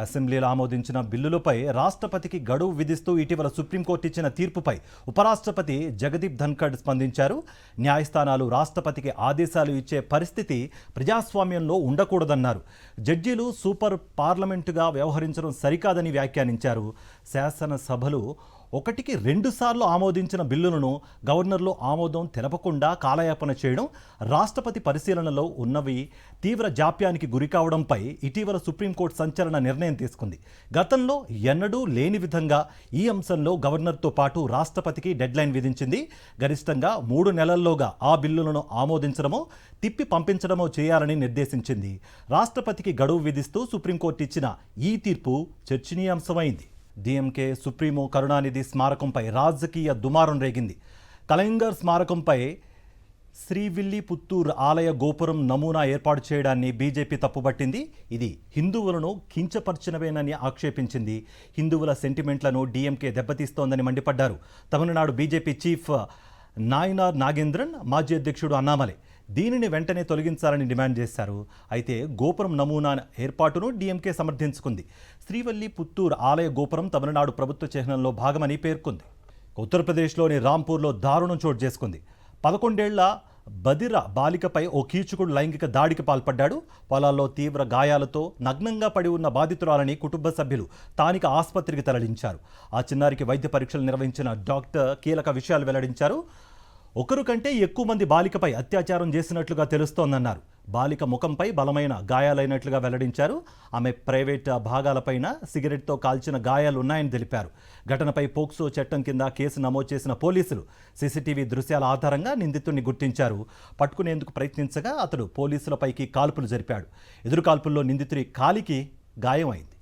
అసెంబ్లీలో ఆమోదించిన బిల్లులపై రాష్ట్రపతికి గడువు విధిస్తూ ఇటీవల సుప్రీంకోర్టు ఇచ్చిన తీర్పుపై ఉపరాష్ట్రపతి జగదీప్ ధన్ఖడ్ స్పందించారు. న్యాయస్థానాలు రాష్ట్రపతికి ఆదేశాలు ఇచ్చే పరిస్థితి ప్రజాస్వామ్యంలో ఉండకూడదన్నారు. జడ్జీలు సూపర్ పార్లమెంటుగా వ్యవహరించడం సరికాదని వ్యాఖ్యానించారు. శాసనసభలు ఒకటికి 2 సార్లు ఆమోదించిన బిల్లులను గవర్నర్లు ఆమోదం తెలపకుండా కాలయాపన చేయడం, రాష్ట్రపతి పరిశీలనలో ఉన్నవి తీవ్ర జాప్యానికి గురికావడంపై ఇటీవల సుప్రీంకోర్టు సంచలన నిర్ణయం తీసుకుంది. గతంలో ఎన్నడూ లేని విధంగా ఈ అంశంలో గవర్నర్తో పాటు రాష్ట్రపతికి డెడ్లైన్ విధించింది. గరిష్టంగా 3 నెలల్లోగా ఆ బిల్లులను ఆమోదించడమో తిప్పి పంపించడమో చేయాలని నిర్దేశించింది. రాష్ట్రపతికి గడువు విధిస్తూ సుప్రీంకోర్టు ఇచ్చిన ఈ తీర్పు చర్చనీయాంశమైంది. డిఎంకే సుప్రీమో కరుణానిధి స్మారకంపై రాజకీయ దుమారం రేగింది. కలైంగర్ స్మారకంపై శ్రీవిల్లిపుత్తూర్ ఆలయ గోపురం నమూనా ఏర్పాటు చేయడాన్ని బీజేపీ తప్పుబట్టింది. ఇది హిందువులను కించపరిచినవేనని ఆక్షేపించింది. హిందువుల సెంటిమెంట్లను డిఎంకే దెబ్బతీస్తోందని మండిపడ్డారు. తమిళనాడు బీజేపీ చీఫ్ నాయనార్ నాగేంద్రన్, మాజీ అధ్యక్షుడు అన్నామలై దీనిని వెంటనే తొలగించాలని డిమాండ్ చేశారు. అయితే గోపురం నమూనా ఏర్పాటును డిఎంకే సమర్థించుకుంది. శ్రీవల్లిపుత్తూర్ ఆలయ గోపురం తమిళనాడు ప్రభుత్వ చిహ్నంలో భాగమని పేర్కొంది. ఉత్తరప్రదేశ్లోని రాంపూర్లో దారుణం చోటు చేసుకుంది. 11 ఏళ్ల బదిర బాలికపై ఓ కీచుకుడు లైంగిక దాడికి పాల్పడ్డాడు. పొలాల్లో తీవ్ర గాయాలతో నగ్నంగా పడి ఉన్న బాధితురాలని కుటుంబ సభ్యులు స్థానిక ఆసుపత్రికి తరలించారు. ఆ చిన్నారికి వైద్య పరీక్షలు నిర్వహించిన డాక్టర్ కీలక విషయాలు వెల్లడించారు. ఒకరు కంటే ఎక్కువ మంది బాలికపై అత్యాచారం చేసినట్లుగా తెలుస్తోందన్నారు. బాలిక ముఖంపై బలమైన గాయాలైనట్లుగా వెల్లడించారు. ఆమె ప్రైవేట్ భాగాలపైన సిగరెట్తో కాల్చిన గాయాలున్నాయని తెలిపారు. ఘటనపై పోక్సో చట్టం కింద కేసు నమోదు చేసిన పోలీసులు సీసీటీవీ దృశ్యాల ఆధారంగా నిందితుడిని గుర్తించారు. పట్టుకునేందుకు ప్రయత్నించగా అతడు పోలీసులపైకి కాల్పులు జరిపాడు. ఎదురు కాల్పుల్లో నిందితుడి కాలికి గాయమైంది.